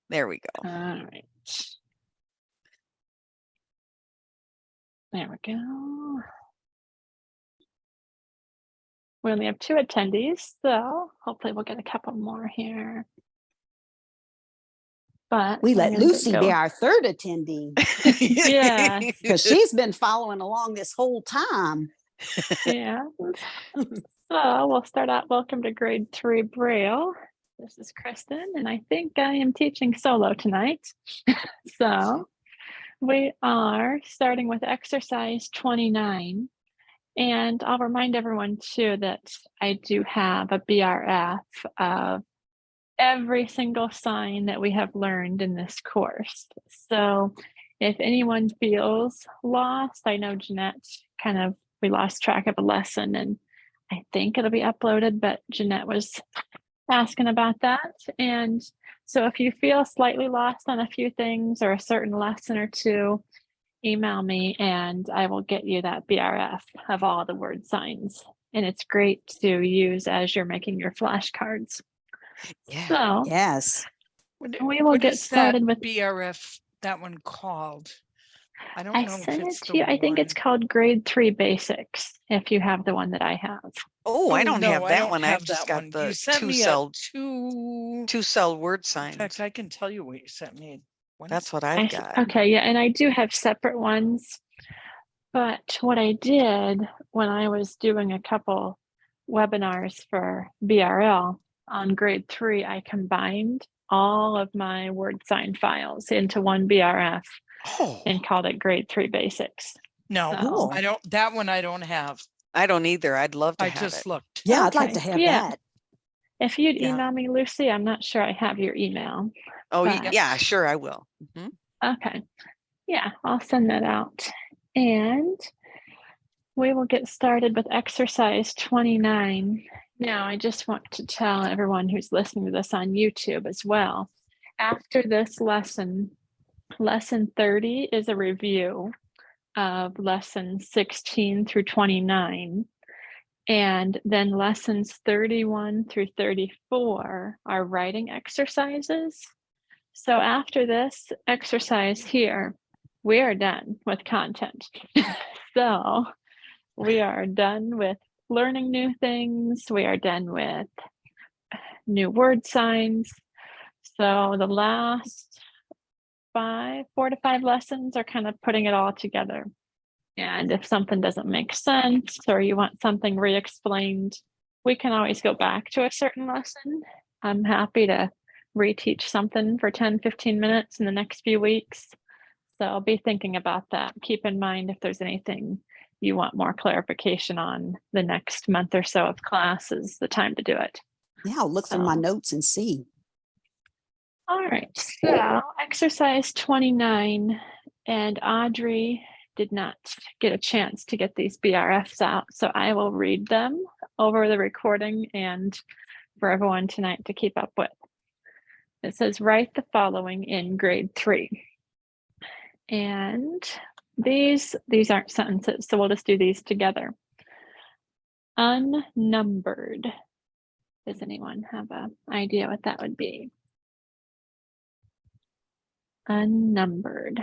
There we go. All right. There we go. We only have 2 attendees, so hopefully we'll get a couple more here. But We I'm let gonna Lucy be go. our third attendee Yeah, because she's been following along this whole time. yeah. So we'll start out. Welcome to grade 3 Braille. This is Kristen, and I think I am teaching solo tonight. So we are starting with exercise 29. And I'll remind everyone too that I do have a BRF of every single sign that we have learned in this course. So if anyone feels lost, I know Jeanette we lost track of a lesson, and I think it'll be uploaded, but Jeanette was asking about that. And so if you feel slightly lost on a few things or a certain lesson or two, email me and I will get you that BRF of all the word signs. And it's great to use as you're making your flashcards. Yeah. So Yes. we will get started with BRF, that one called. I don't I know if sent it it's to you. I think it's called grade 3 basics if you have the one that I have. Oh, I don't have that one. I've have just that got one. the You sent me two cell word In signs. fact, I can tell you what you sent me. That's what I've got. Okay, yeah, and I do have separate ones. But what I did when I was doing a couple webinars for BRL on grade 3, I combined all of my word sign files into one BRF and called it grade 3 basics. No, Cool. I don't. That one I don't have. I don't either. I'd love to have it. I just looked. Yeah, Okay. I'd like to have that. If you'd Yeah. email me, Lucy, I'm not sure I have your email. Oh, but- yeah, sure, I will. Mhm. Okay. Yeah, I'll send that out. And we will get started with exercise 29. Now, I just want to tell everyone who's listening to this on YouTube as well. After this lesson, lesson 30 is a review of lessons 16 through 29. And then lessons 31 through 34 are writing exercises. So after this exercise here, we are done with content. So we are done with learning new things. We are done with new word signs. So the last 4 to 5 lessons are kind of putting it all together. And if something doesn't make sense or you want something re-explained, we can always go back to a certain lesson. I'm happy to reteach something for 10, 15 minutes in the next few weeks. So I'll be thinking about that. Keep in mind if there's anything you want more clarification on the next month or so of class is the time to do it. Yeah, I'll look through my notes and see. All right, so exercise 29, and Audrey did not get a chance to get these BRFs out, so I will read them over the recording and for everyone tonight to keep up with. It says, write the following in grade 3. And these aren't sentences, so we'll just do these together. Unnumbered. Does anyone have an idea what that would be? Unnumbered.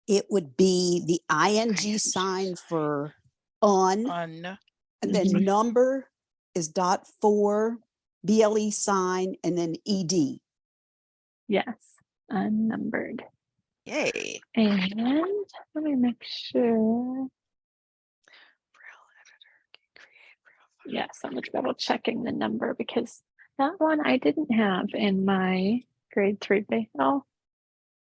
It would be the ing sign for un, On and then number is .4, BLE sign, and then ed. Yes, unnumbered. Yay. And let me make sure. Yes, I'm double checking the number because that one I didn't have in my grade 3. Oh,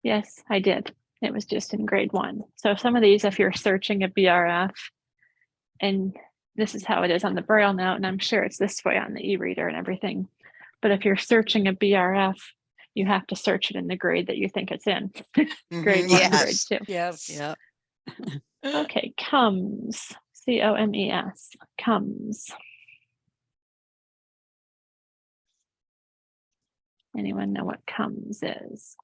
yes, I did. It was just in grade 1. So some of these, if you're searching a BRF, and this is how it is on the Braille note, and I'm sure it's this way on the e-reader and everything. But if you're searching a BRF, you have to search it in the grade that you think it's in. Grade 1, yes. grade 2. yes. Yeah. Okay, comes. COMES. Comes. Anyone know what comes is?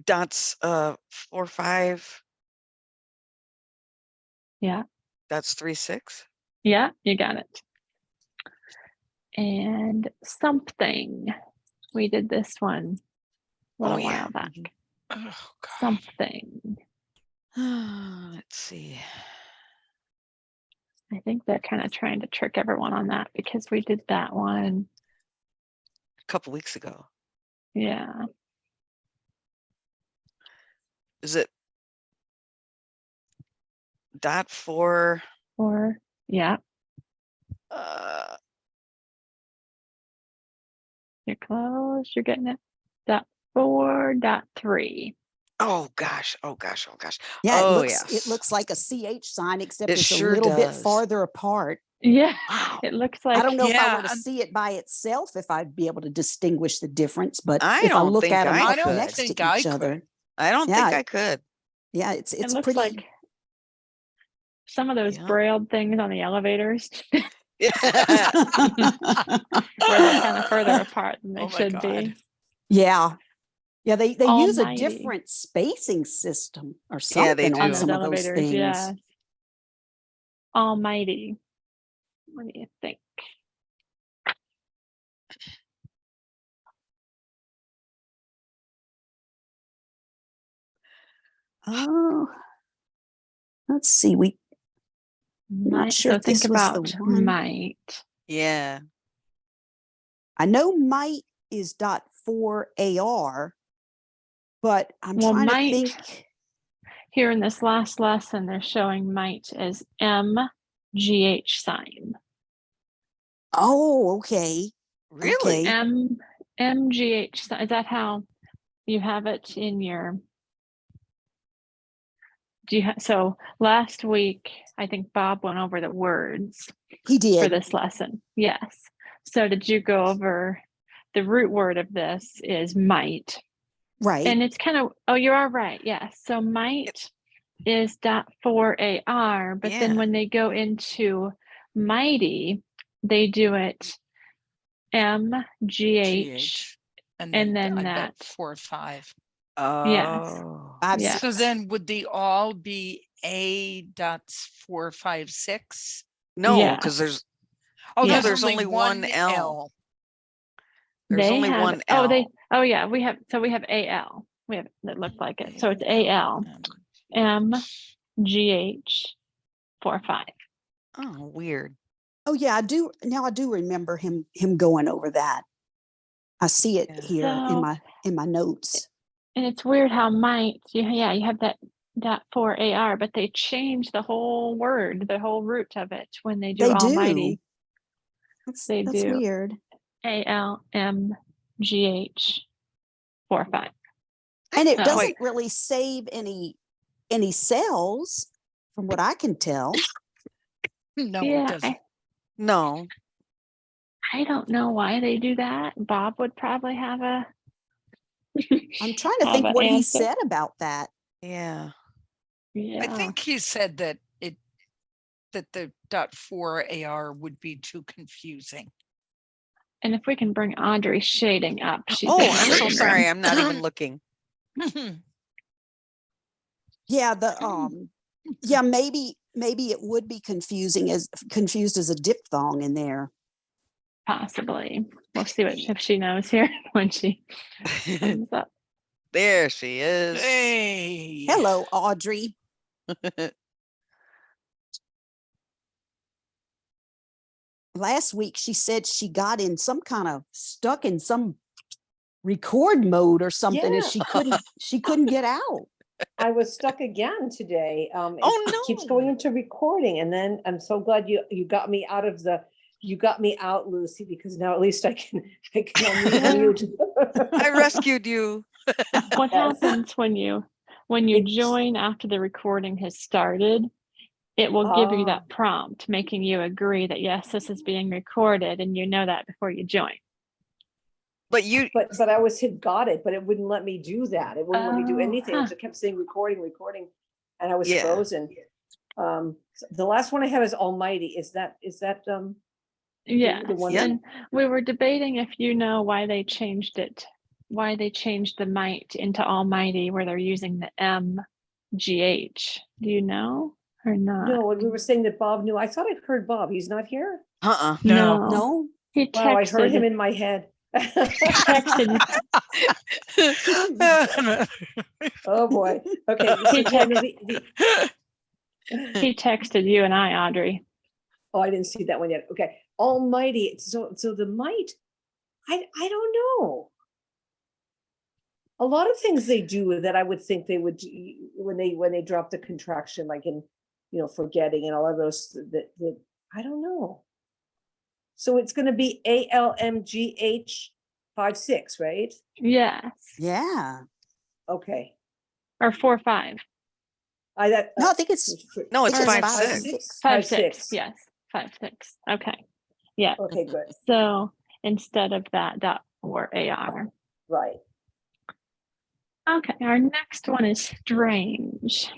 Dots 4, 5. Yeah. That's 3, 6. Yeah, you got it. and something. We did this one a little while back. Oh, God. Something. Let's see. I think they're kind of trying to trick everyone on that because we did that one. A couple weeks ago. Yeah. Is it .4? Or, yeah, Uh, you're close. You're getting it. .4.3. oh gosh. Oh gosh. Oh gosh. Yeah, oh it yes. looks like a CH sign, except It it's sure a little bit does. farther apart. Yeah. Wow. It looks like I don't know if I Yeah, were to and- see it by itself, if I'd be able to distinguish the difference, but I if I don't look think at them I up could. next to think I each other, could. I don't Yeah. think I could. yeah, it it's looks pretty. like some of those Yeah. braille things on the elevators Yeah. where they're kind of further apart than they Oh my should God. be. Yeah. Yeah, they use a Almighty. different spacing system or Yeah, they something on do. some of those things. yes. Almighty. What do you think? Oh, let's see. I'm not Might. sure So if this think was the about one. might. Yeah. I know might is .4 AR, but I'm Well, trying might- to think. Here in this last lesson, they're showing might as MGH sign. Oh, okay. Really? Okay. MGH sign. Is that how you have it in your? Do you so last week, I think Bob went over the words He for did. this lesson. Yes. So did you go over the root word of this is might? Right. And it's kind of, oh, you are right. Yes. So might is .4 AR, but then Yeah. when they go into mighty, they do it MGH. GH. And And then then I bet that- 4 or 5. Oh. I've Yeah. seen- So then would they all be A.456? No, because Yes. there's Oh, Yeah. there's only one L. L. There's they only have, one oh, L. oh yeah, we have AL. We have that look like it. So it's AL, MGH 45. Oh, weird. Oh yeah, I do. Now I do remember him going over that. I see it Yeah. here So- in my notes. And it's weird how might, you have that .4 AR, but they change the whole word, the whole root of it when they do They do. almighty. That's They do. weird. ALMGH 45. And it So- doesn't really save any cells, from what I can tell. No, it Yeah, doesn't. No. I don't know why they do that. Bob would probably have a. I'm trying to have think an what he answer. said about that. Yeah. Yeah. I think he said that the .4 AR would be too confusing. And if we can bring Audrey Shading up, she's Oh, in the I'm so green sorry. room. I'm not even looking. Yeah, yeah, maybe it would be confused as a diphthong in there. Possibly. We'll see if she knows here when she comes up. There she is. Hey. Hello, Audrey. Last week she said she got in some kind of stuck in some record mode or something, and Yeah. she couldn't get out. I was stuck again today. Oh, It keeps no. going into recording, and then I'm so glad you got me out of you got me out, Lucy, because now at least I can unmute. I rescued you. What Yes. happens when you join after the recording has started? It will give you that prompt, making you agree that yes, this is being recorded, and you know that before you join. But you, But I always had got it, but it wouldn't let me do that. It wouldn't let me do Oh, anything. huh. It kept saying recording, and I was Yeah. frozen. The last one I have is Almighty. Is that Yes, one and we were debating if you know why they changed it, why they changed the might into almighty, where they're using the MGH. Do you know or not? No, and we were saying that Bob knew. I thought I'd heard Bob. He's not here. uh-uh. No. No, He Wow, I heard him texted, in my head. texted, Oh, boy. Okay, so He yeah, no, he texted you and I, Audrey. oh, I didn't see that one yet. Okay, almighty. So the might, I don't know. A lot of things they do that I would think they would do when they drop the contraction, like in, forgetting and all of those that I don't know. So it's going to be ALMGH 56, right? Yes. Yeah. Okay. Or 4-5. No, I think it's No, it's Or five, five, six. 5-6. Yes. 5-6. Okay. Yeah. Okay, good. So instead of that .4 AR. Right. Okay. Our next one is strange.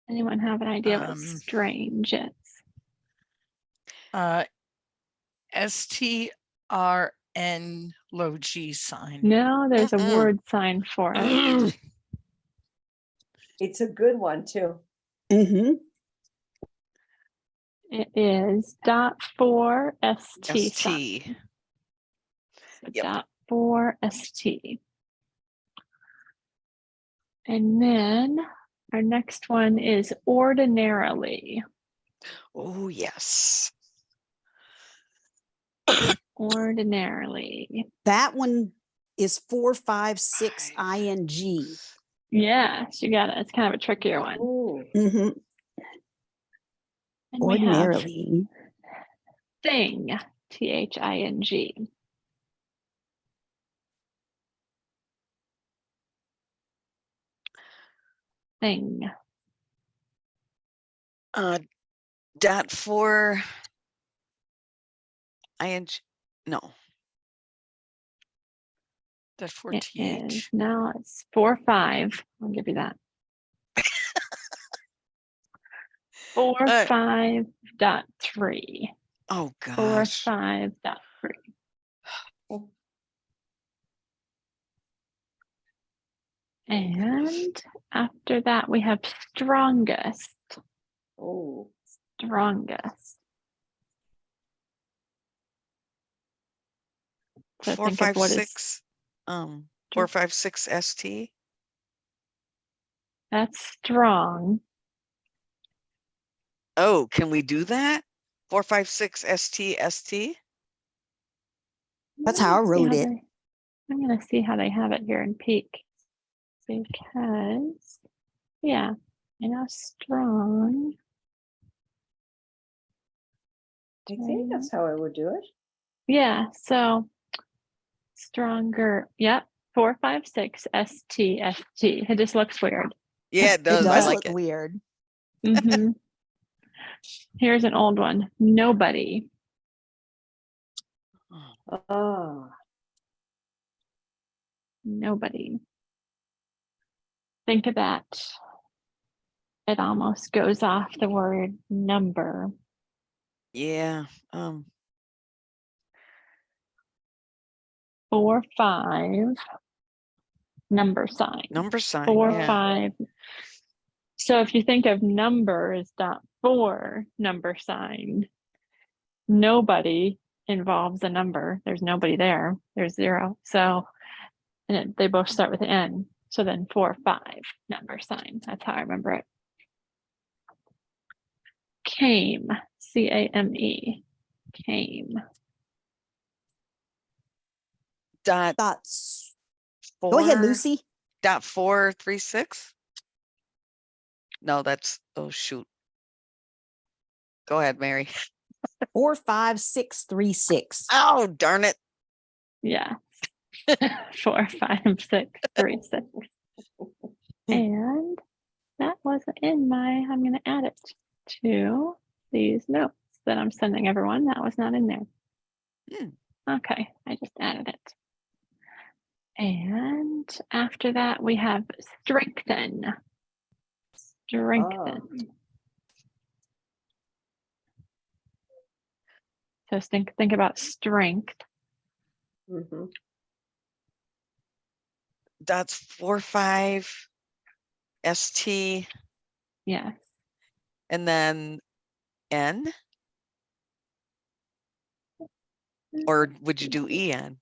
Anyone have an idea what strange is? STRN low G sign. No, there's a Mm-mm. word sign for it. It's a good one too. Mm-hmm. It is .4 ST sign. ST. So Yep. .4 ST. And then our next one is ordinarily. Oh, yes. Ordinarily. That one is 456 ING. Yes, you got it. It's kind of a trickier one. Ooh. Mm-hmm. And we have Ordinarily. thing, THING. Thing. .4 ING. No. That for It TH. is now it's 4-5. I'll give you that. 4-5.3. Oh, gosh. 4-5.3. And after that, we have strongest. Oh. Strongest. So Four, think of five, what is 6. 456 ST. that's strong. Oh, can we do that? 456 ST. That's how I wrote it. I'm going to see how they have it here in Peak. Because, yeah, strong. I think that's how I would do it. Yeah, so stronger. Yep, 456 ST. It just looks weird. Yeah, it It does. I does like look it. weird. Mm-hmm. Here's an old one. Nobody. Ah. Nobody. Think of that. It almost goes off the word number. Yeah. 4-5 number sign. Number sign. 4-5. So if you think of number as .4 number sign, nobody involves a number. There's nobody there. There's 0. So and they both start with N. So then 4-5 number sign. That's how I remember it. Came. CAME. Came. Thoughts. .4. Go ahead, Lucy. .436. No, that's, oh, shoot. Go ahead, Mary. 45636. Oh, darn it. Yeah. 4, 5, 6, 3, 6. And that wasn't in my, I'm going to add it to these notes that I'm sending everyone. That was not in there. Okay, I just added it. And after that, we have strengthen. Strengthen. So think about strength. Mm-hmm. That's 4-5 ST. Yes. And then N. Or would you do EN?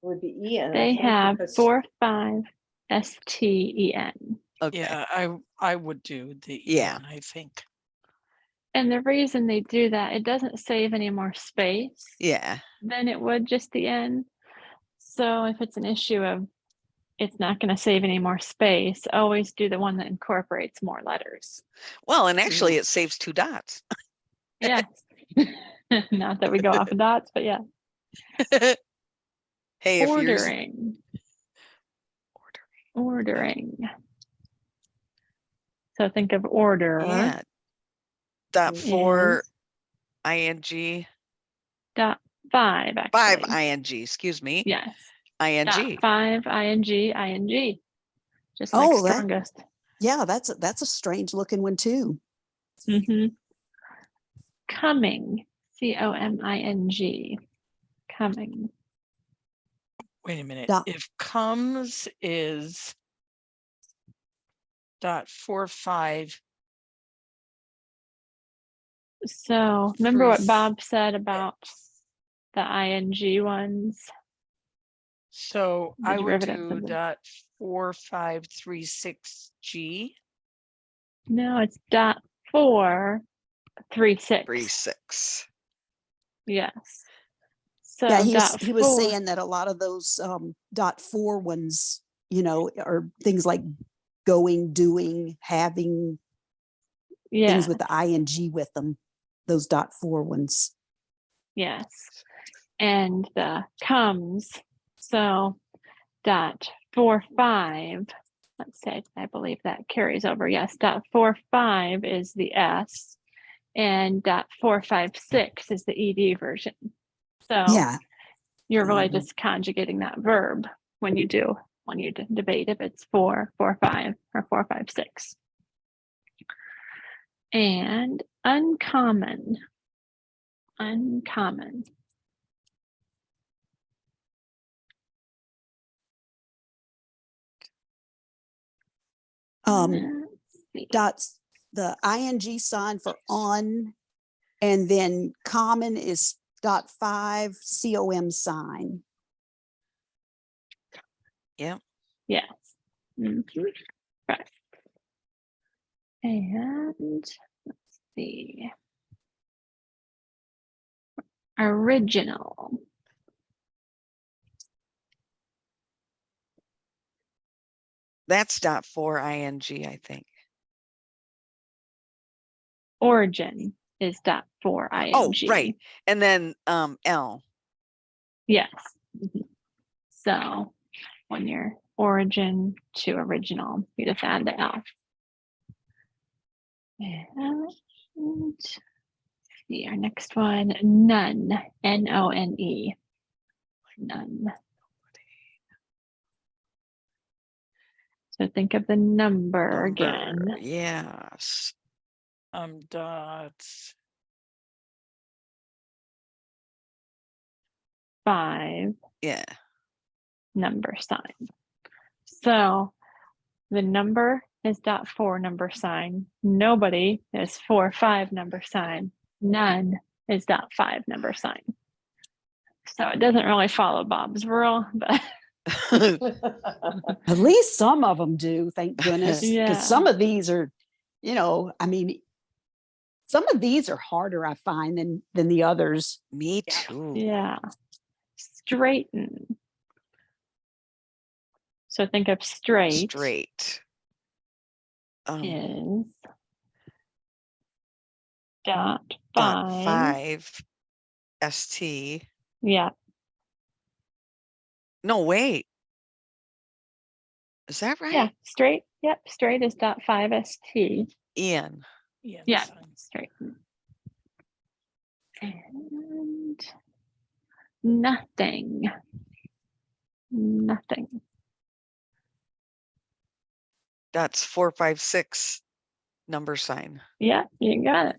Would be Ian. I They think, have because- 4-5 STEN. Okay. Yeah, I would do the Yeah. EN, I think. And the reason they do that, it doesn't save any more space Yeah. than it would just the N. So if it's an issue of it's not going to save any more space, always do the one that incorporates more letters. Well, and actually it saves 2 dots. Yes. Not that we go off of dots, but yeah. Hey, if you're Ordering. So think of order. yeah. Dot is 4 ing. Dot 5 actually. 5 ing. Excuse me. Yes. Ing. Dot 5 ing. Just like Oh, that- strongest. Yeah, that's a strange looking one too. Mm-hmm. Coming. COMING. Coming. Wait a minute. Dot- If comes is dot 4-5, So remember what Three- Bob said about the ing ones? so The I would derivatives do of them. dot 4536G. No, it's dot 436. 36. Yes. So Yeah, dot he was 4 saying that a lot of those dot 4 ones, are things like going, doing, having, yeah, things with the ing with them. Those dot 4 ones. yes. And the comes. So dot 45. Let's say I believe that carries over. Yes, dot 45 is the S, and dot 456 is the ED version. So Yeah. you're really Mhm. just conjugating that verb when you debate if it's 4-4-5 or 4-5-6. And uncommon. Let's see. Dots, the ing sign for on, and then common is dot 5 com sign. Yes. Mhm. Correct. And let's see. Original. That's dot 4 ing, I think. Origin is dot 4 ing. Oh, right. And then L. Yes. Mhm. So when you're origin to original, you just add the L. And see our next one, none. None. None. So think of the number again. Number, yes. Dots 5 Yeah. number sign. So the number is dot 4 number sign. Nobody is 4-5 number sign. None is dot 5 number sign. So it doesn't really follow Bob's rule, but At least some of them do, thank goodness. Because Yeah. some of these are, some of these are harder, I find, than the others. Me too. yeah. Straighten. So think of straight, Straight. is dot 5. Dot 5 st. Yeah. No, wait. Is that right? Yeah. Straight. Yep. Straight is dot 5 st. Ian. Yeah. sign. Straighten. And nothing. Nothing. That's 456 number sign. Yeah, you got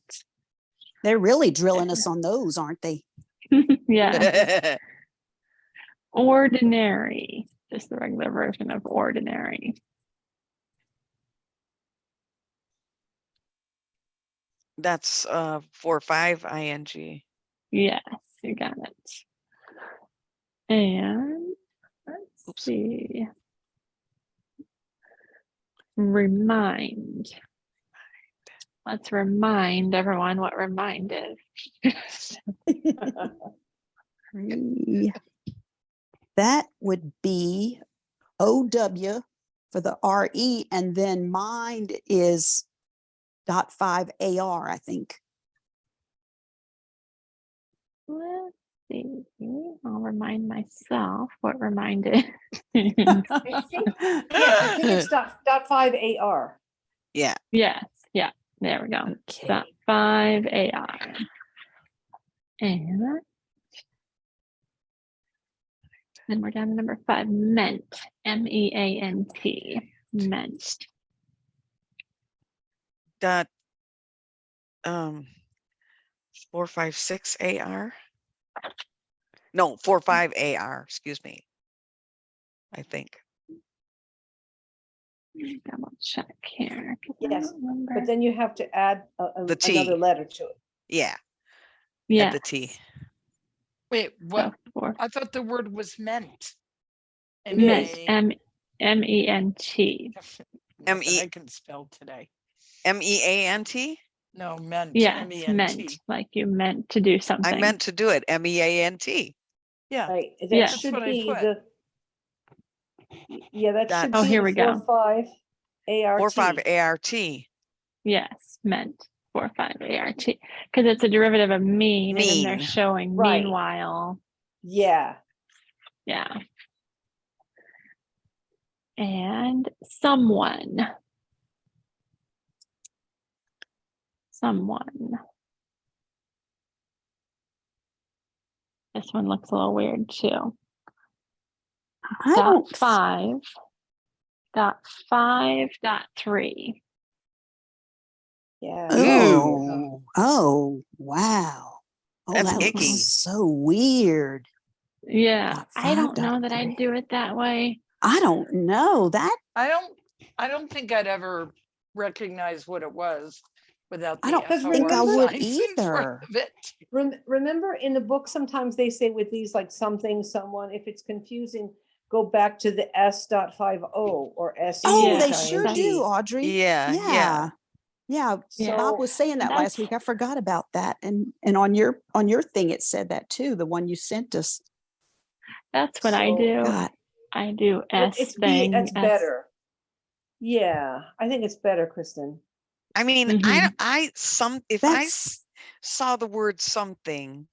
They're really drilling us on those, aren't they? it. Yeah. Ordinary. Just the regular version of ordinary. That's 4-5 ing. Yes, you got it. And let's Oops. see. Remind. Let's remind everyone what remind is. That would be OW for the RE, and then mind is .5 AR, I think. Let's see. I'll remind myself what remind is. I think it's .5 AR. Yeah. Yes, yeah, there we go. Okay. .5 AR. And then we're down to number 5, meant, MEANT, meant. Dot 456 AR. No, 45 AR, excuse me. I think. Double check here. 'cause I Yes, don't remember. But then you have to add The T. another letter to it. Yeah. Yeah. At the T. Wait, what? So for I thought the word was meant. meant, M-E-A. MENT. Nothing M-E- I can spell today. MEANT. No, meant. Yes, M-E-N-T. meant, like you meant to do something. I meant to do it. MEANT. Yeah, Right, that Yeah. should That's what I be put. the. Yeah, that Dot- should Oh, be here the we go. 45 ART. 45 ART. Yes, meant, 45 ART, because it's a derivative of mean, and then they're Mean. showing Right. meanwhile. Yeah, Yeah. And someone. Someone. This one looks a little weird too. I don't, .5. .5.3. yeah. oh, wow. Oh, That's that icky. looks so weird. Yeah, I don't know that 5.3. I'd do it that way. I don't know that. I don't think I'd ever recognize what it was without I the don't Because think I FOR would signs in front either. of it. Remember in the book, sometimes they say with these like something, someone, if it's confusing, go back to the S.50 or S. Oh, Yeah, they sure do, Audrey. Yeah. Yeah. Yeah. Yeah. Yeah. Bob was saying that last That's- week. I forgot about that. And on your thing, it said that too, the one you sent us. That's what I So- do. God, I do S It's thing. It's S- better. Yeah, I think it's better, Kristen. I mean, Mhm. if I that's, saw the word something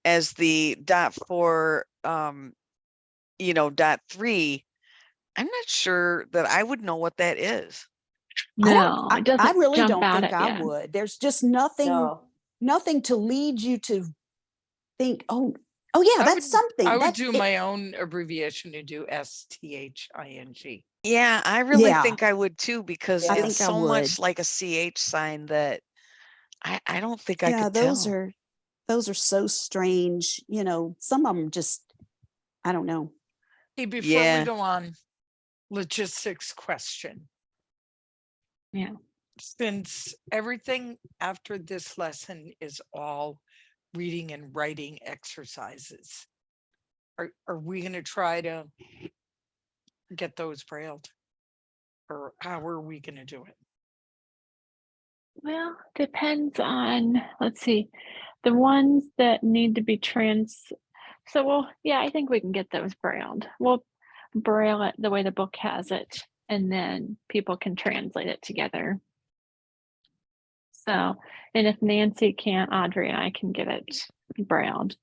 as the .4, .3, I'm not sure that I would know what that is. No, it doesn't I really jump don't out think at I you. would. There's just nothing to lead you to think, oh yeah, that's something. I would That do it- my own abbreviation to do STHING. Yeah, I really Yeah. think I would too, because Yeah. I it's think I so much would. like a CH sign that I don't think I yeah, could those tell. are so strange. Some of them just, I don't know. Hey, before Yeah. we go on, logistics question. Yeah. Since everything after this lesson is all reading and writing exercises, are we going to try to get those brailled? Or how are we going to do it? Well, depends on, let's see, the ones that need to be so I think we can get those brailled. We'll braille it the way the book has it, and then people can translate it together. So, and if Nancy can't, Audrey and I can get it brailled.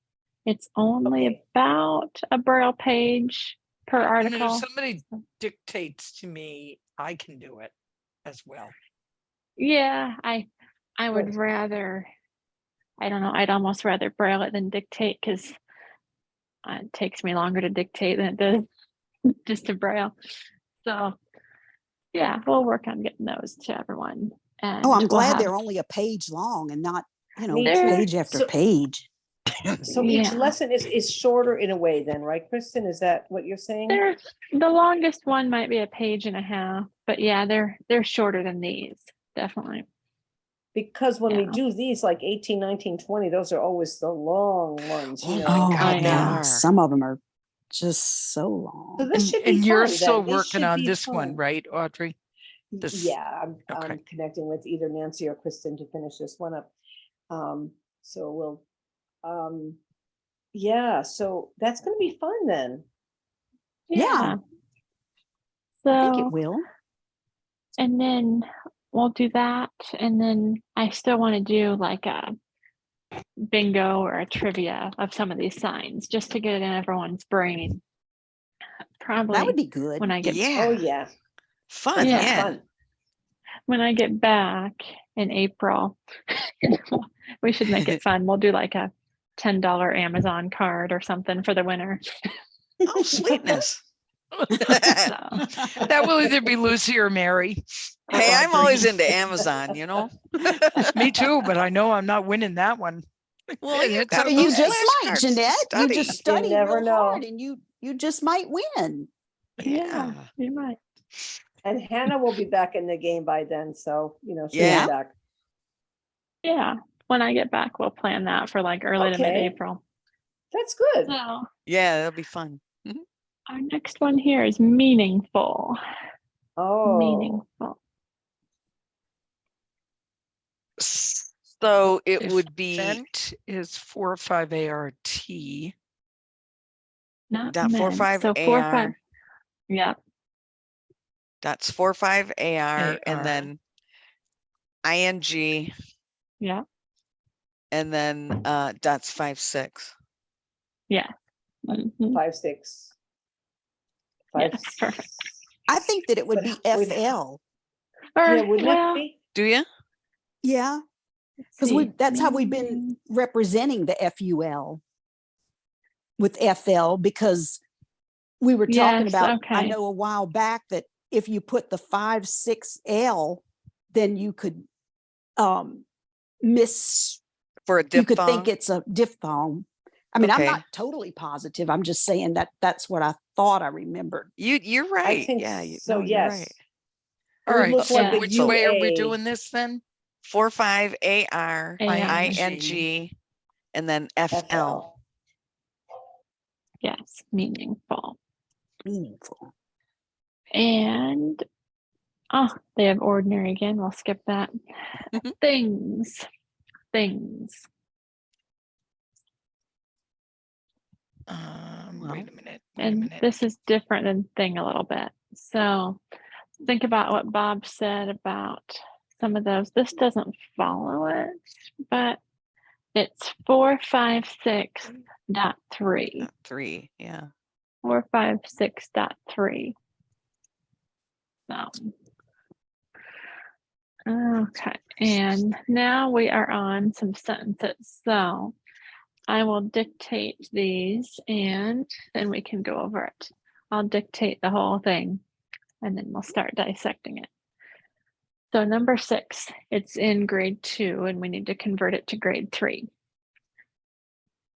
It's only Okay. about a braille page per I mean, article. if somebody dictates to me, I can do it as well. Yeah, I would Good. rather, I don't know, I'd almost rather braille it than dictate, because it takes me longer to dictate than it does just to braille. So yeah, we'll work on getting those to everyone. And Oh, I'm we'll glad have- they're only a page long and not, Me too. page after So- page. So each Yeah. lesson is shorter in a way then, right, Kristen? Is that what you're saying? The longest one might be a page and a half, but yeah, they're shorter than these, definitely. Because when we Yeah. do these, like 18, 19, 20, those are always the long ones, Oh my Oh, God, I they know. yeah. are. Some of them are just so So long. this should be And you're fun still then. This working should on be this one, fun. right, Audrey? This- Yeah, I'm okay. connecting with either Nancy or Kristen to finish this one up. So we'll, yeah, so that's gonna be fun then. Yeah. So, I think it will. and then we'll do that. And then I still want to do like a bingo or a trivia of some of these signs just to get it in everyone's brain. Probably That would be good. when I get Yeah. Oh, yeah. Fun. That sounds Yeah. fun. when I get back in April. We should make it fun. We'll do like a $10 Amazon card or something for the winner. Oh, sweetness. So, That will either be Lucy or Mary. or Hey, I'm Audrey. always into Amazon, you know? Me too, but I know I'm not winning that one. Well, And you it's got up You to- just might, flashcards to Jeanette. You study. just study never real know. hard and you just might win. yeah, you might. And Hannah will be back in the game by then, so, she'll Yeah. be back. Yeah. When I get back, we'll plan that for like early to Okay. mid-April. That's good. So Yeah, that'll be fun. our next one here is meaningful. Oh, Meaningful. So it would be Event is 4-5 ART. Not dot meant. 45 So 4-5. AR. Yeah. That's 45 AR and AR. then ING Yeah. and then dots 5-6. Mhm. 5, 6. 5, Yes, perfect. I think that it would be But we'd- FL. Or, Yeah, wouldn't well, it be? Do you? Yeah, let's because see. that's how we've been representing the FUL with FL, because we were talking Yes, about, I okay. know a while back that if you put the 5-6L, then you could miss, For a you could think diphthong? it's a diphthong. I mean, I'm Okay. not totally positive. I'm just saying that that's what I thought I remembered. You're I right. think Yeah, so, no, you're yes. right. It All would right, look so like a which way are we UA. doing this then? 45 AR AR. ING and then FL. FL. Yes, meaningful. Meaningful. And they have ordinary again. We'll skip that. Things. Wait a minute. And this is different than thing a little bit. So think about what Bob said about some of those. This doesn't follow it, but it's 456.3. 3. Yeah. 456.3. So, okay. And now we are on some sentences. So I will dictate these and then we can go over it. I'll dictate the whole thing and then we'll start dissecting it. So number 6, it's in grade 2 and we need to convert it to grade 3.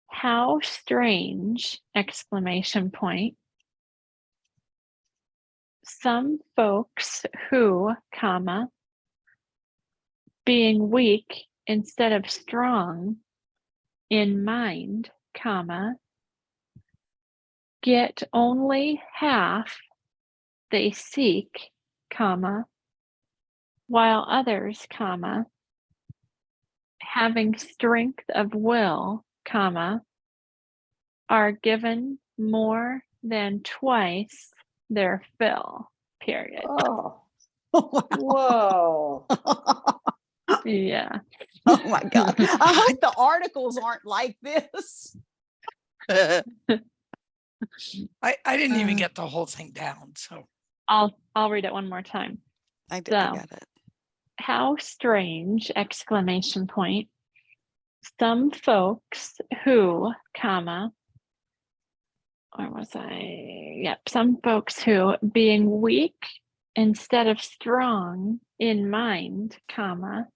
How strange! Exclamation point. Some folks who, comma, being weak instead of strong in mind, comma, get only half they seek, comma, while others, comma, having strength of will, comma, are given more than twice their fill, period. Oh, whoa. Yeah. Oh my God. I hope the articles aren't like this. I didn't even Uh, get the whole thing down, so. I'll read it one more time. I So, got it. how strange! Exclamation point. Some folks who, comma, where was I? Yep. Some folks who, being weak instead of strong in mind, comma,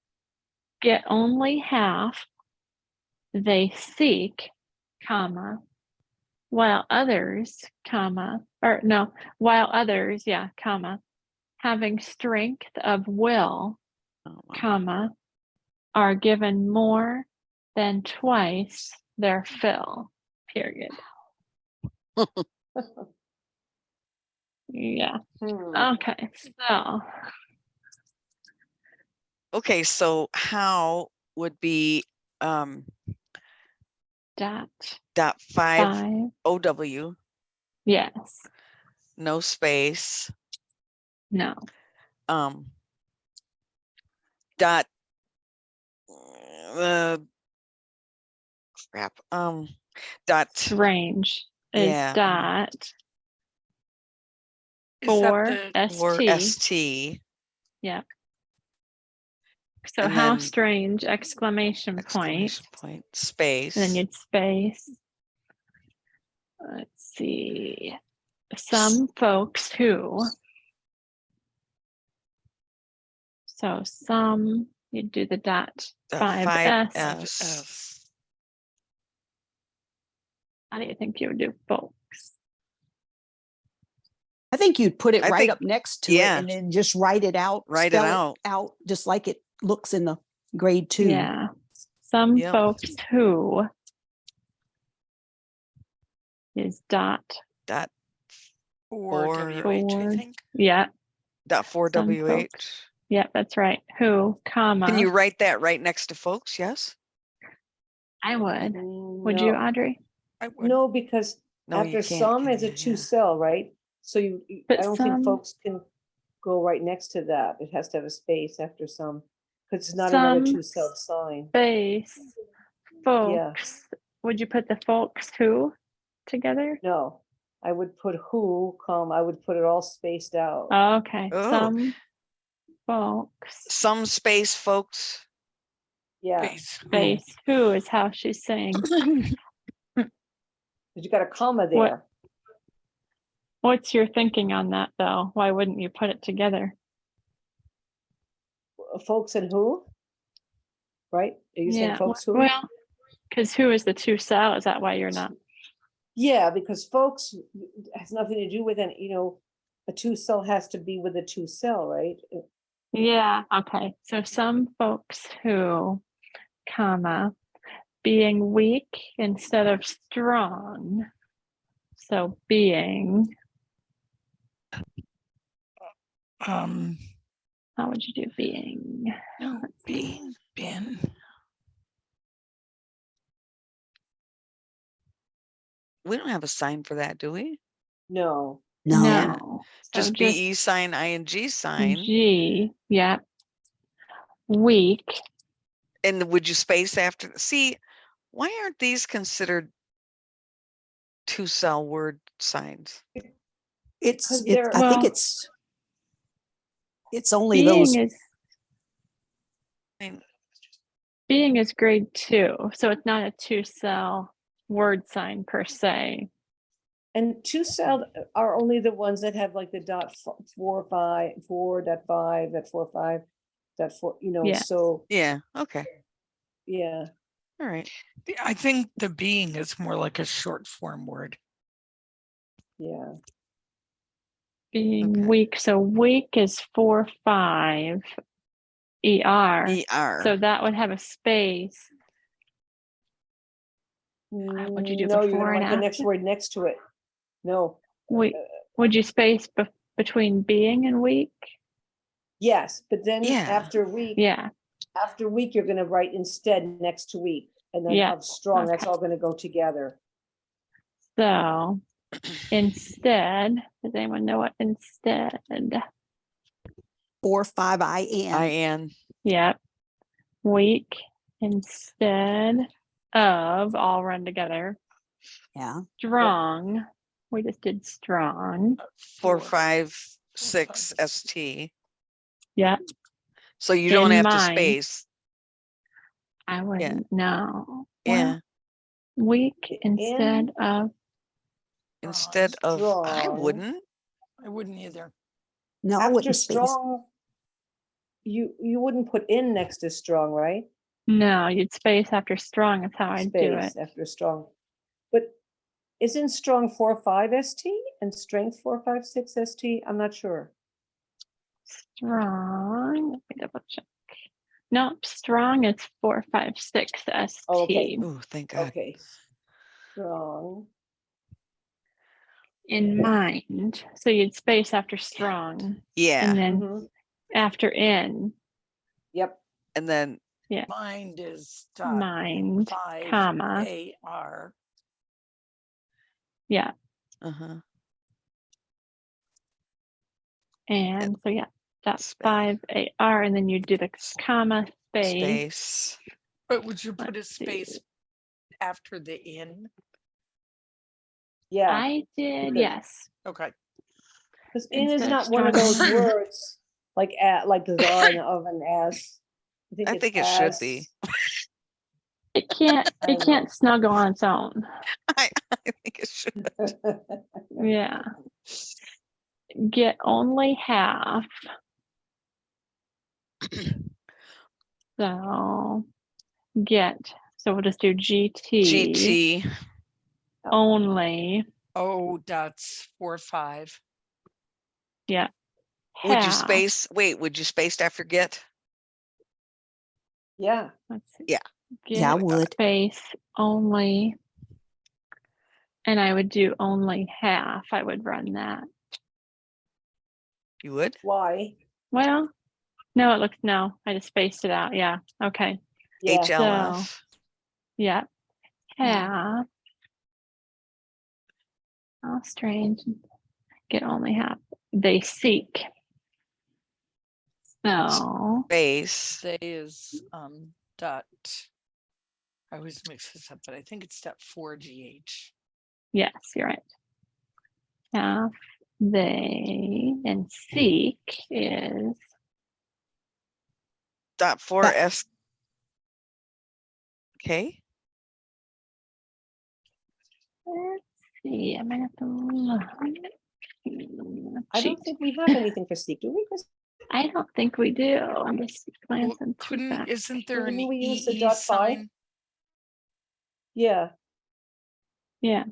get only half they seek, comma, while others, comma, or no, while others, yeah, comma, having strength of will, Oh, wow. comma, are given more than twice their fill, period. Yeah. Hmm. Okay. So Okay, so how would be dot dot 5 5. OW, Yes. no space, No. dot crap, dot, Range is yeah, dot Is that 4 the, or st. ST, Yeah. So and how then strange exclamation point. exclamation point, space. And then you'd space. Let's see. Some folks who. So some, you'd do the dot dot 5s. 5S. How do you think you would do folks? I think you'd put it I right think- up next to yeah. it and then just write it out. Write it spell out. just like it looks in the grade 2. Yeah. Some Yep. folks who is dot. Dot or Or- WH, I Forward. think? Yeah. dot 4 Some WH. folks. Yeah, that's right. Who, comma. Can you write that right next to folks? Yes? I would. Would you, Audrey? I would. No, because No, you after can't, some can is a you? two Yeah. cell, right? So But I don't some- think folks can go right next to that. It has to have a space after some, because it's not Some another two cell sign. Space. Folks. Would you put the folks who together? No, I would put who, I would put it all spaced out. Okay. Oh. Some folks. Some space folks. Yeah, Space. Space. Who is how she's saying. but you got a comma What- there. What's your thinking on that though? Why wouldn't you put it together? Folks and who? Right? Are you saying folks who? Well, because who is the two cell? Is that why you're not? Yeah, because folks has nothing to do with any, a two cell has to be with a two cell, right? Yeah. Okay. So some folks who, comma, being weak instead of strong. So being, how would you do being? No, Let's see. been. We don't have a sign for that, do we? No. No. No. So Just BE sign, ING sign. G. Yep. Weak. And would you space after? See, why aren't these considered two cell word signs? It's, 'Cause it, they're- I think Well, it's only those. Being is grade 2, so it's not a two cell word sign per se. And two cell are only the ones that have like the dot 4.5, 4.5, that 4.5, that 4, Yeah. so, Yeah, okay. yeah. All right. I think the being is more like a short form word. Yeah. Being Okay. weak, so weak is 4-5 ER. ER. So that would have a space. What'd you do No, you're before gonna and write the next after? word next to it. No, Would you space between being and weak? yes, but then Yeah. after week, Yeah. you're gonna write instead next to week, and then Yeah, of strong, that's okay. all gonna go together. So instead, does anyone know what instead? 4, 5 IN. IN. Yep. Weak instead of all run together. Yeah. Strong. We just did strong. 4, 5, 6 ST. Yep. So you don't In have to mine. space. I wouldn't know. Yeah. Weak instead of Instead of, I Strong. wouldn't. I wouldn't either. No, I After wouldn't space. strong, you wouldn't put in next to strong, right? no, you'd space after strong is how I'd do it. Space after strong. But isn't strong 4.5 ST and strength 4.5, 6 ST? I'm not sure. Strong. Let me double check. Nope, strong is 4-5-6 ST. Oh, okay. Oh, thank God. Okay. Strong. in mind. So you'd space after strong Yeah. and then Mhm. after in, Yep. And then Mind is dot mind, 5 comma. AR. Yeah. uh-huh. And so yeah, dot Space. 5 AR, and then you do the comma space. Space. But would you put a Let's see. space after the in? Yeah. I did, could. yes. Okay. Because in is Instead of not one of those strong. words like the of an as. I it's think it should as. be. It can't I it can't snuggle on its own. I think it should. Yeah. Get only half. So get, so we'll just do GT, GT. only. O dots 4 5. Yeah. Would you half. space? Wait, would you space after get? Yeah. Let's see. Yeah. Get Yeah, I would. space only. And I would do only half. I would run that. You would? Why? Well, no, it looks, no, I just spaced it out. Yeah. Okay. Yeah. HLF. Yeah. Half. Oh, strange. Get only half. They seek. So Space. Say is dot. I always mix this up, but I think it's dot 4 GH. yes, you're right. Half they, and seek is Dot 4 Dot- S. Okay. let's see. I might have to look. I don't think we have anything for seek, do we, Chris? I don't think we do. I'm just Well, glancing through couldn't, that. isn't there an Didn't we use the EE dot 5? sign? Yeah. Yeah.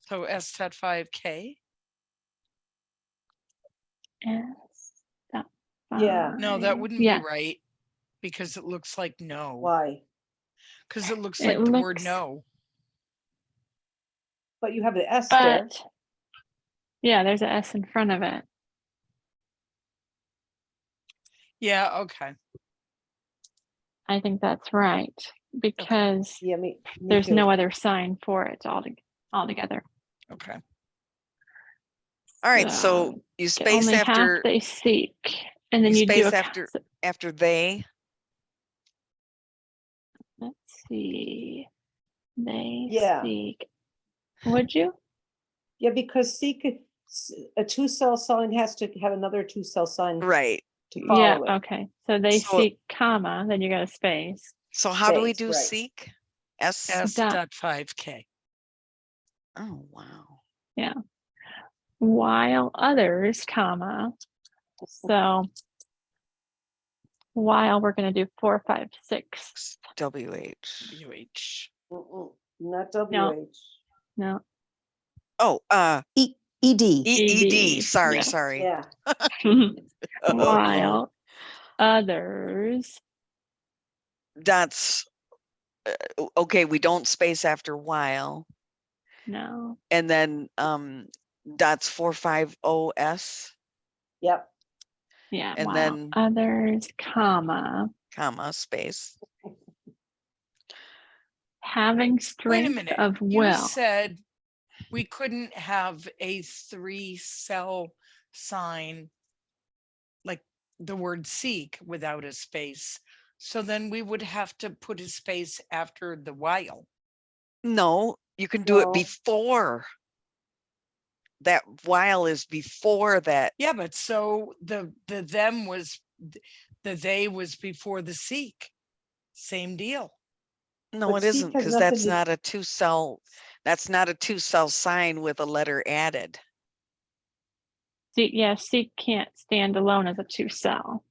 So S dot 5 K? S dot Yeah. No, that 5. wouldn't Yeah. be right because it looks like no. Why? Because it looks It like the word looks- no. But you have the S there. But yeah, there's an S in front of it. Yeah, okay. I think that's right because Yeah, me there's too. no other sign for it altogether. Okay. All right. So you get space only after. half they seek, and then you you do space a after they. Let's see. They Yeah. seek. Would you? Yeah, because seek a 2-cell sign has to have another 2-cell sign Right. to Yeah. follow it. Okay. So they So- seek, comma. Then you got a space. So how do we Space, do right. seek? S. S Dot. dot 5 K. Oh, wow. While others, comma. So while we're going to do 4, 5, 6. WH. WH. Not WH. No. Oh, ED. ED. Sorry, yes. sorry. Yeah. While others. That's okay. We don't space after while, No. and then dots 450S, Yep. Yeah. And while then- others, comma. comma, space. Having Wait a strength minute. of You will. said we couldn't have a 3-cell sign like the word seek without a space. So then we would have to put a space after the while. No, you can do it No. before. That while is before that. Yeah, but so the them was the they was before the seek. Same deal. No, But it seek isn't, has because nothing that's to- not a 2-cell. That's not a 2-cell sign with a letter added. Seek, yeah, seek can't stand alone as a 2-cell.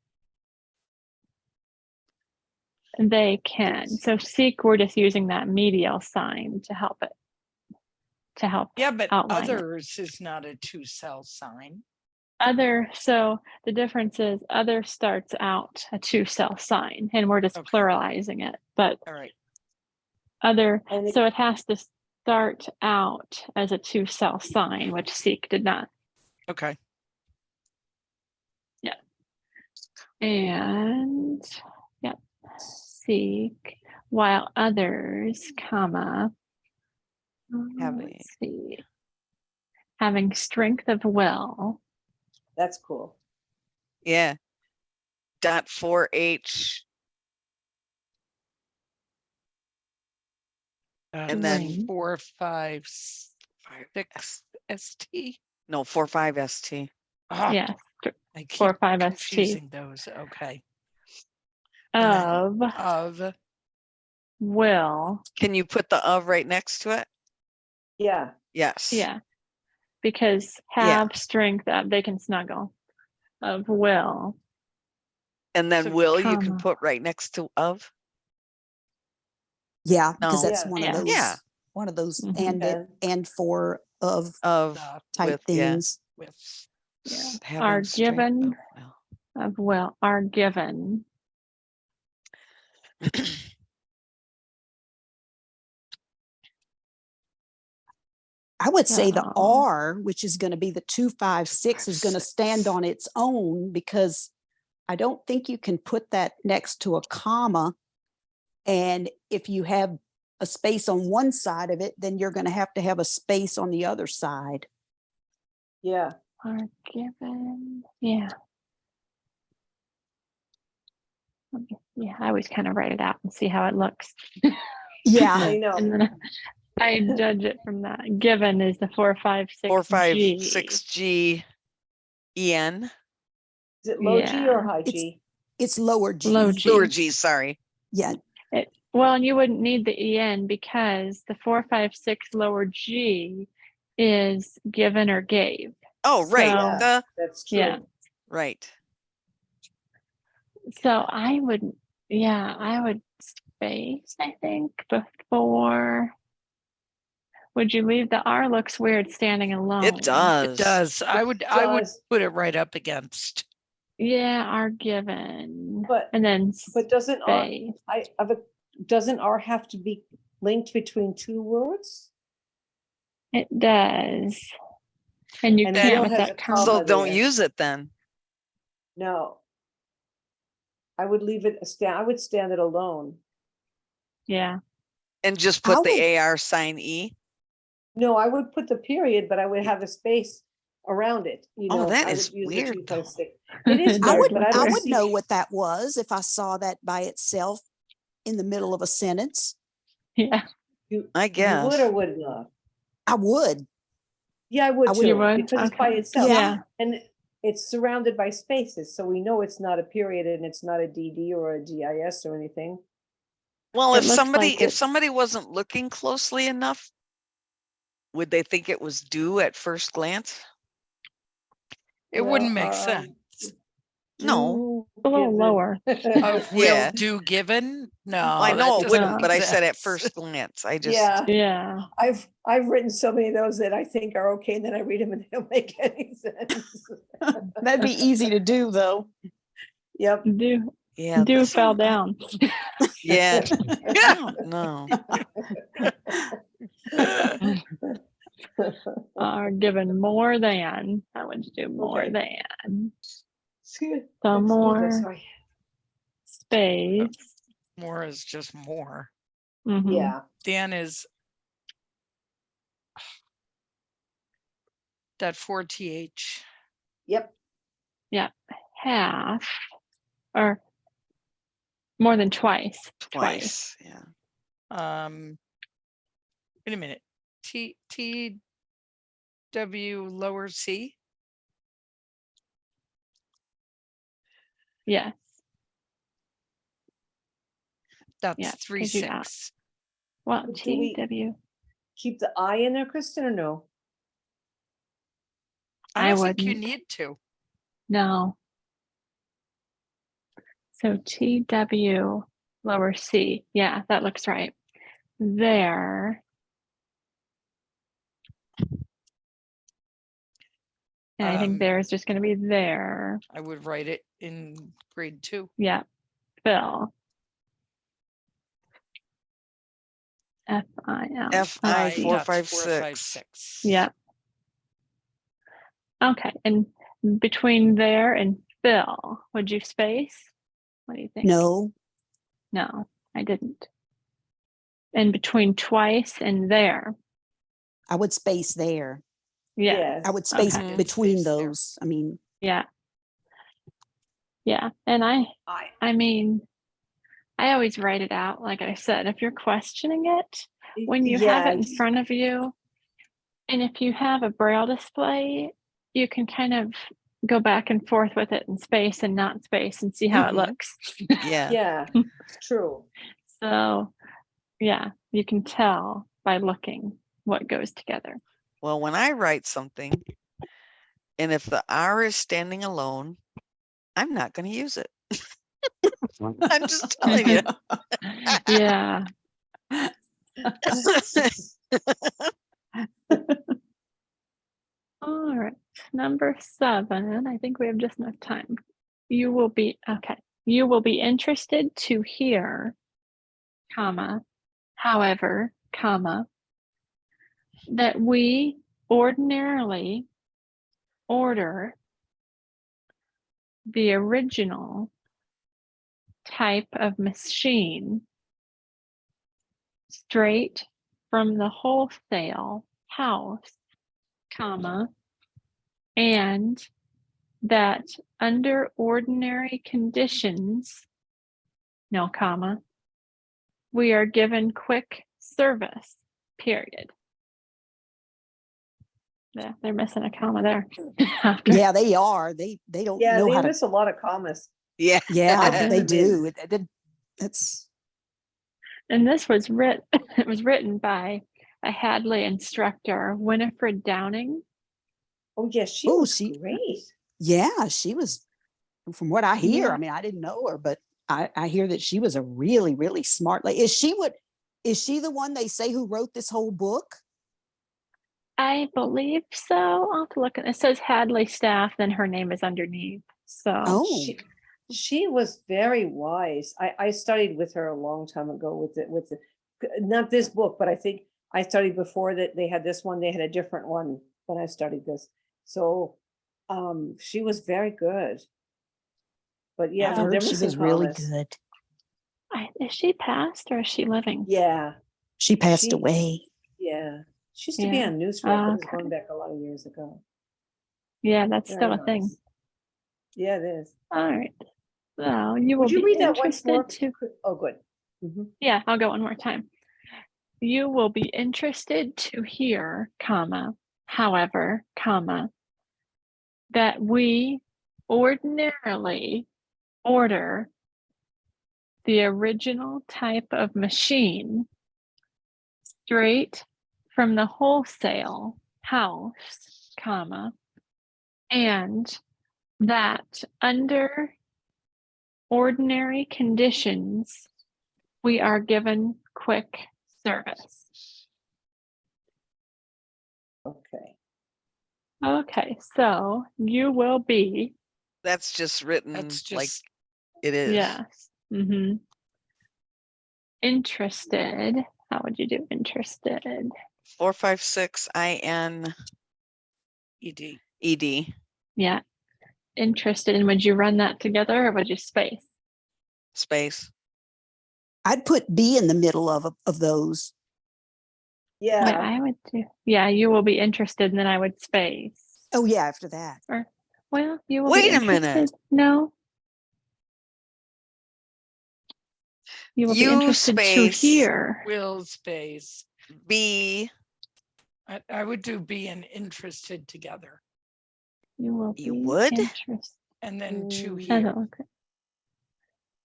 They can. So seek, we're just using that medial sign to help it. To help Yeah, but outline it. others is not a 2-cell sign. Other, so the difference is other starts out a 2-cell sign, and we're just Okay. pluralizing it. But All right. other, And it- so it has to start out as a 2-cell sign, which seek did not. Okay. And yep, seek, while others, comma, Having. let's see, having strength of will. That's cool. Yeah. Dot 4H. And then Right. 4, 5, 6 ST. No, 4-5 ST. Ah, Yes, I keep 4-5 ST confusing those. Okay. And then of of will. Can you put the of right next to it? Yeah. Yes. Yeah, because Yeah. have strength of, they can snuggle, of will. And then So, will you can comma. put right next to of? Yeah, because No. that's Yeah. one Yeah. of those, Yeah. one of those Mhm. and it, and for of Of type with, yeah. things. with Yeah. Having Are strength given of of will, are given. will. I would say the So- R, which is going to be the 256, is going to stand 6. on its own because I don't think you can put that next to a comma. And if you have a space on one side of it, then you're going to have a space on the other side. Yeah. Are given, yeah. Yeah, I always kind of write it out and see how it looks. Yeah. I know. And then I judge it from that. Given is the 4-5-6 4-5-6G EN. Is it low G or Yeah. high It's- G? It's lower G. Low G. Lower G, sorry. Yeah. Well, and you wouldn't need the EN because the 4-5-6 lower G is given or gave. Oh, right. So- The, That's true. Yeah. right. So I would, yeah, I would space, I think, before. Would you leave the R? Looks weird standing alone. It does. It does. I would does. put it right up against. Yeah, are given. But- and then But doesn't R, space. doesn't R have to be linked between two words? It does. And you And can't Bill with has that a comma. So comma don't there. use it then. No. I would leave it, I would stand it alone. Yeah. And just I put the would- AR sign E. No, I would put the period, but I would have a space around it, you Oh, know. that I is would use the weird, 256. It is It I does weird, would, but I I don't would see. know what that was if I saw that by itself in the middle of a sentence. Yeah. You I you would guess. or would not? I would. Yeah, I would I would- too, You would? because it's by Okay. itself. Yeah. And it's surrounded by spaces, so we know it's not a period and it's not a DD or a DIS or anything. Well, It if looks somebody like if it's- somebody wasn't looking closely enough, would they think it was due at first glance? It wouldn't make Well, sense. No. A little lower. Of will Yeah. do given? No, I that know it doesn't wouldn't, make but I said at sense. first glance. I just Yeah, Yeah. I've written so many of those that I think are okay, and then I read them and they don't make any sense. That'd be easy to do though. Yep. Do yeah. do this fell one, down. yeah. I don't know. Are given more than. I would do more Okay. than. Excuse So me, more sorry. space. More is just more. Mhm. Yeah, Dan is that 4TH. yep. Half or more than twice. Twice. Yeah. Wait a minute. TW lower C. Yes. That's Yeah, 3, 'cause you got- 6. Well, Do we- TW. Keep the I in there, Kristen, or no? I I don't think you wouldn't. need to. No. So TW lower C. Yeah, that looks right. There. And I think Um, there is just going to be there. I would write it in grade 2. Yeah. Fill. F-I-L. F-I I-D. four, That's five, 4, 5, six. 6. Yeah. Okay, and between there and Phil, would you space? What do you think? No, No, I didn't. And between twice and there. I would space there. Yeah. Yes. I would space Okay. between Space there. those. I mean, Yeah. Yeah. And I mean, I always write it out. Like I said, if you're questioning it, when you have it in front of you, and if you have a Braille display, you can kind of go back and forth with it in space and not space and see how it Mhm. looks. Yeah. Yeah, it's true. So yeah, you can tell by looking what goes together. Well, when I write something, and if the R is standing alone, I'm not going to use it. I'm just telling you. Yeah. All right. Number 7. I think we have just enough time. You will be okay. You will be interested to hear, comma, however, comma, that we ordinarily order the original type of machine straight from the wholesale house, comma, and that under ordinary conditions, no comma, we are given quick service, period. Yeah, they're missing a comma there. After. yeah, they are. They don't Yeah, know they how to. miss a lot of commas. Yeah. Yeah, they Often do. is. It's And this was written, it was written by a Hadley instructor, Winifred Downing. Oh, yes, she Oh, was she- great. yeah, she was. From what I hear, Yeah. I mean, I didn't know her, but I hear that she was a really, really smart lady. Is she the one they say who wrote this whole book? I believe so. I'll have to look at it. It says Hadley staff, then her name is underneath. So Oh, She was very wise. I studied with her a long time ago with the not this book, but I think I studied before that they had this one. They had a different one when I studied this. So she was very good. But yeah, I've no, heard there she was some was really comments. good. is she passed or is she living? Yeah, She passed She- away. yeah. She used to be Yeah. on Newsweek, but it's Okay. going back a lot of years ago. Yeah, that's Very still a thing. nice. Yeah, it is. All right. So you will Would you be read that once more? interested to. Oh, good. Mhm. Yeah, I'll go one more time. You will be interested to hear, comma, however, comma, that we ordinarily order the original type of machine straight from the wholesale house, comma, and that under ordinary conditions, we are given quick service. Okay. Okay, so you will be, That's just written That's like just, it is. yes, interested. How would you do interested? 4, 5, 6, IN ED. ED. Yeah, interested. And would you run that together or would you space? Space. I'd put B in the middle of those. Wait, Yeah. I would do, yeah, you will be interested, and then I would space. Oh yeah, after that. Or, well, you will Wait be a minute. interested. No. You will be You interested to space hear. Will space. B. I would do be and interested together. You will You be would? interested. And then to Mm. hear. Okay.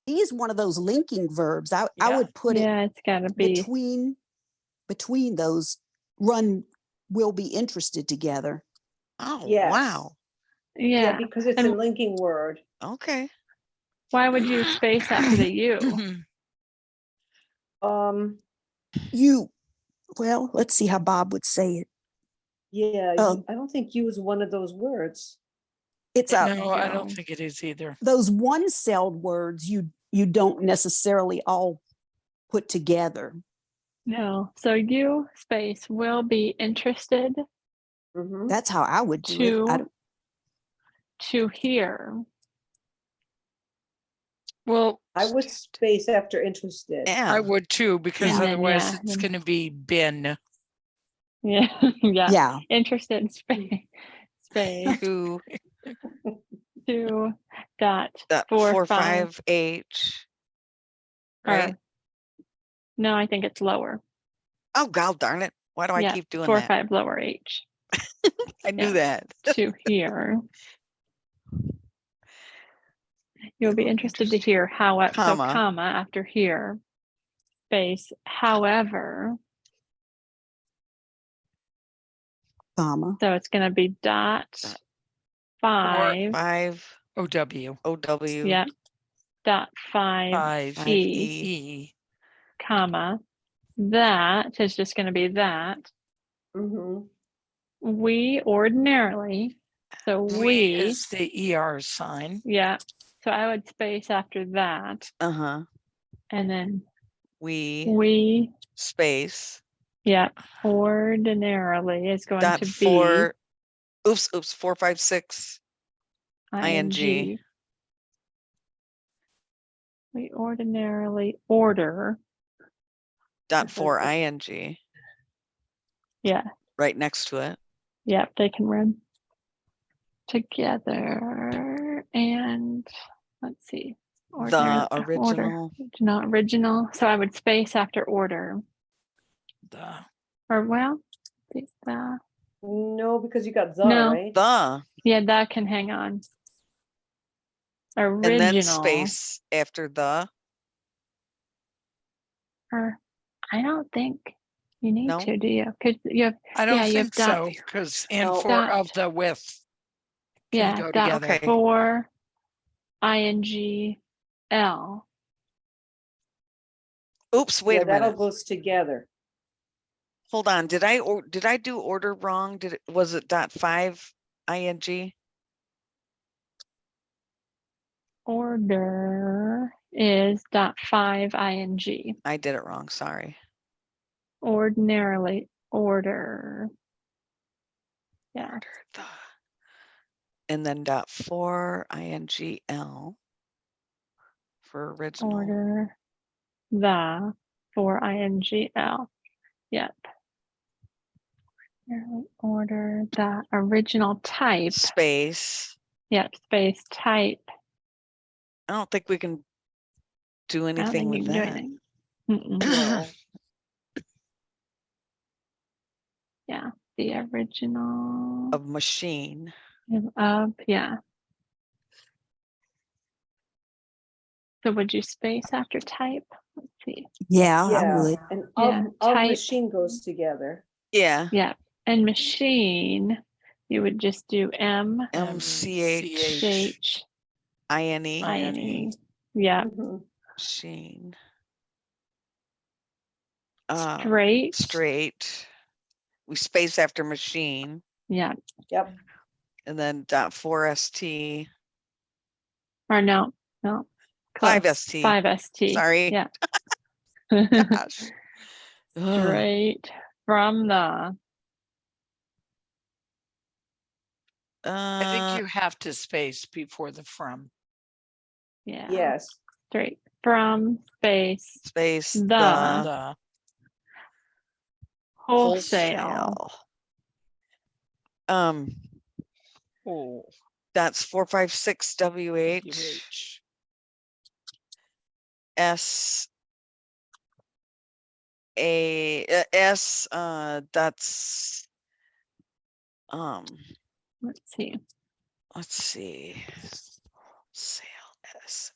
B is one of those linking verbs. I Yeah. would put it Yeah, it's gotta be. between those. Run will be interested together. Oh, Yes. wow. Yeah, Yeah. because it's And a linking word. Okay. why would you space after the you? Well, let's see how Bob would say it. Yeah, Oh. I don't think use one of those words. It's No, I Go. don't think it is either. those one-celled words you don't necessarily all put together. No. So you space will be interested Mhm. That's how I would do it. I to don't- hear. Well, I would space after interested. I Yeah. would too, because And then, otherwise yeah, it's then- going to be been. Yeah. Yeah. Yeah, Interested space Two to dot dot 45H. Right? or no, I think it's lower. Oh, God darn it. Why do I Yeah, keep doing 4 that? 5 lower H I knew yeah. that. to hear. You'll be interested to hear how so Comma. comma after here space however. comma. So it's going to be dot Dot 5 5 OW. OW. yeah dot 5 5 5 E E. comma that is just going to be that Mm-hmm. we ordinarily so We we is the ER sign. yeah so I would space after that Uh-huh. and then We space yeah ordinarily is going dot to 4 oops 456 be ing. We ordinarily order dot 4 ing yeah right next to it. yep they can run together and let's see The original so I would space after order The or well it's the No, because you got the, No. right? the yeah that can hang on and then original space after the. or I don't think you need No? to do you because you have I don't you have think dot so, because and No. for Dot. of the with can yeah go dot together. Okay. 4 INGL Oops, wait Yeah, a that'll minute. goes together. Hold on. Did I do order wrong? Was it dot 5 ing? order is dot 5 ING I did it wrong. Sorry. ordinarily order yeah Order the. And then dot 4 ingl for original. order the for INGL yep order the original type Space. yep space type I don't think we can do I don't anything think you with can do that. anything Mm-mm. No. yeah the original Of machine. of yeah so would you space after type let's see Yeah, I Yeah, would. and Yeah, of type. machine goes together. Yeah. yeah and machine you would just do MCH H INE INE yeah Mhm. machine. Straight. We space after machine yeah Yep. and then dot 4 st or no 5 close. st. 5 ST Sorry. yeah Gosh. Ugh. straight from the I think you have to space before the from. yeah Yes. straight from space space the The wholesale oh, that's 456 WH UH. S A S that's let's see let's see. Sale S.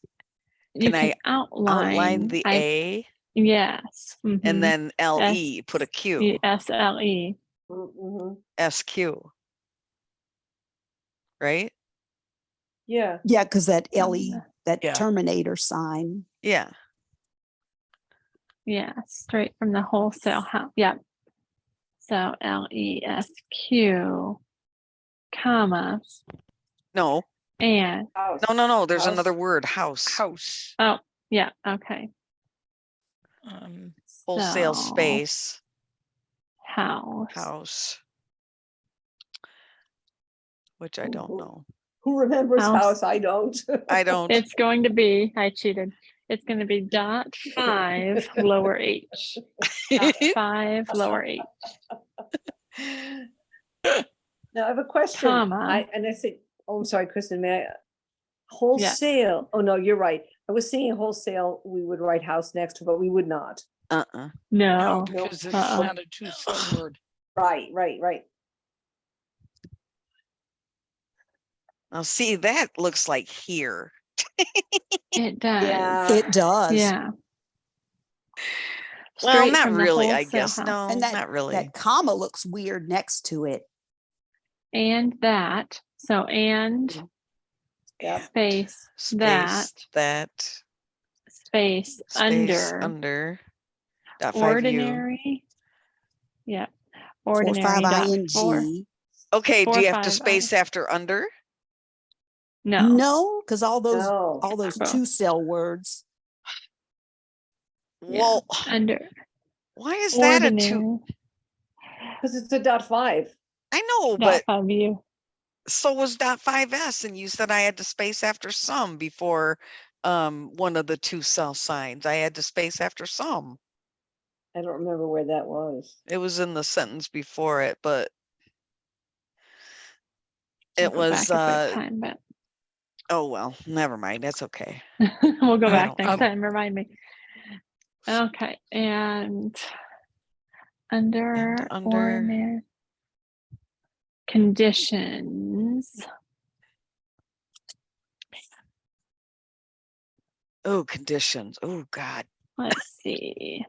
you Can I outline outline the I A yes and then LE, S- put a Q, SLE Mm-hmm. SQ, right? Yeah. Yeah, because that LE, that Yeah. Terminator sign. Yeah. yeah straight from the wholesale house yeah so LESQ comma No, and House. no. There's House. another word, house. House. oh yeah okay Wholesale So, space, House. house. Which I don't know. Who remembers House. house? I don't. I don't. It's going to be, I cheated. It's going to be dot 5 lower H. Dot 5 lower H. Now I have a question. Comma. I think, oh, I'm sorry, Kristen, may I? Wholesale. Oh, no, you're right. I was thinking wholesale, we would write house next to, but we would not. Uh-uh. No. No, because it's Uh-uh. not a two-cell word. Right. Now see, that looks like here. It does. Yeah. It does. Yeah. Well, Straight not from the really, I wholesale guess. house. No, And not really. that comma looks weird next to it. And that. So, and Yep. space, that, that space, space under, under dot 5U. ordinary. Yeah. 4, 5 Ordinary dot 4. ing. Okay, do 4, you have to 5 space after under? No. No, because all those No. Both. 2-cell words. Yeah. Well, Under. why is that a 2? Ordinary. Because it's a dot 5. I know, Dot but 5U. so was dot 5S, and you said I had to space after some before one of the 2-cell signs. I had to space after some. I don't remember where that was. It was in the sentence before it, but We'll it go back was if we have time, but oh well, never mind. That's okay. we'll go I back don't- next time. Remind me. Okay, and under ordinary conditions. Oh, conditions. Oh God. Let's see.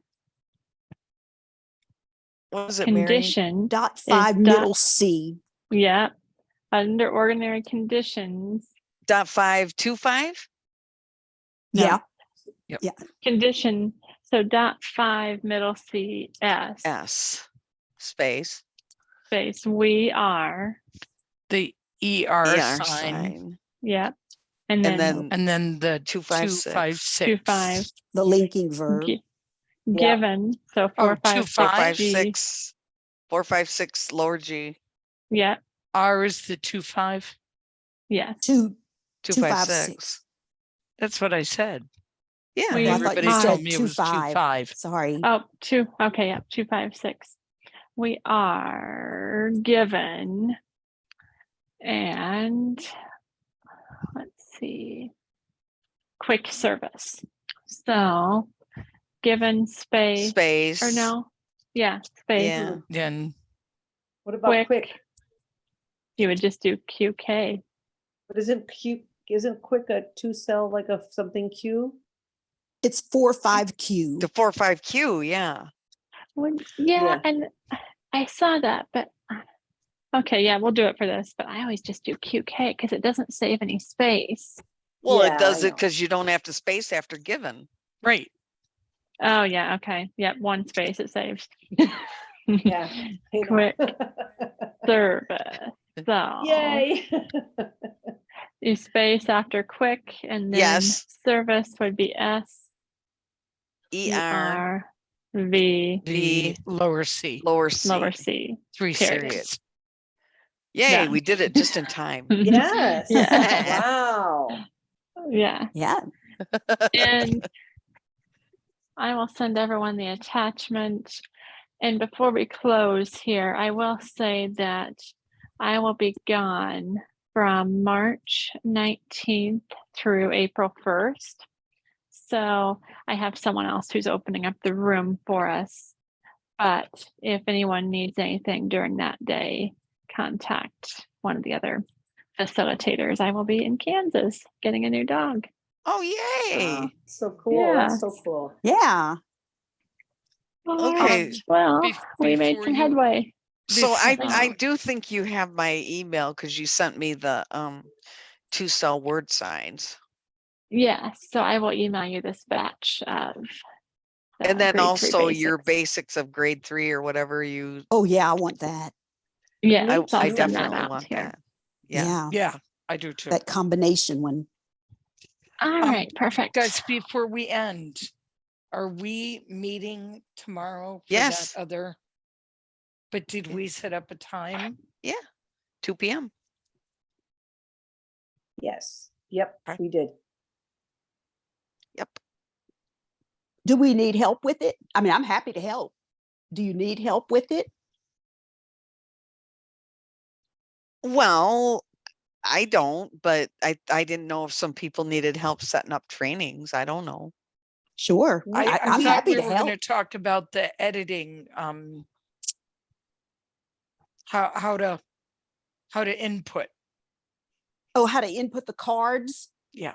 What was it, Mary? Condition. Dot is 5 dot- middle C. Yeah. Under ordinary conditions. Dot 525? No. Yeah. Condition. So dot 5 middle C S. S space Space. We are. The ER ER sign, Yep. And then and then the 256. 256. 25. The linking verb. Given. So 4, 5, 6, 456. 456 lower G. Yeah. R is the 25. Yes. 256. That's what I said. Yeah. We- Oh, I thought Everybody you are- said told me it was 25. 25. Sorry. Oh, 2. Okay. Yeah. 2, 5, 6. We are given. And let's see. Quick service. So given space. Space. Or no. Yeah. Space. Yeah. Then What about quick? You would just do QK. But isn't quick a 2-cell like a something Q? It's 4, 5Q. The 45Q. Yeah. Yeah. And I saw that, but okay, yeah, we'll do it for this. But I always just do QK because it doesn't save any space. Well, Yeah, it does I it know. because you don't have to space after given. right. Oh yeah, okay. Yep, 1 space it saves. Yeah. I know. Quick service. So Yay. you space after quick and then Yes. service would be S ER R V The lower C. lower C. lower C. 3 period. series. Yay, Done. we did it just in time. Yes. Yeah. Wow. Yeah. Yeah. And I will send everyone the attachment. And before we close here, I will say that I will be gone from March 19th through April 1st. So I have someone else who's opening up the room for us. But if anyone needs anything during that day, contact one of the other facilitators. I will be in Kansas getting a new dog. Oh, yay. So cool. That's so Yes. cool. Yeah. All Okay. right. Well, we made before some you- headway. So I Before- do think you have my email because you sent me the 2-cell word signs. Yes. So I will email you this batch of. And then grade 3 also your basics. basics of grade 3 or whatever you, Oh, yeah. I want that. Yeah, Me so I'll I too. send that definitely out want here. that. Yeah. Yeah. Yeah, I do too. That combination one. All right, perfect. Guys, before we end, Are we meeting tomorrow? For Yes. That other. But did we set up a time? 2 p.m. Yes, yep, Okay. we did. Yep. Do we need help with it? I mean, I'm happy to help. Do you need help with it? Well, I don't, but I didn't know if some people needed help setting up trainings. I don't know. Sure. I I'm thought happy we to were going to help. talk about the editing, how to input. Oh, how to input the cards? Yeah.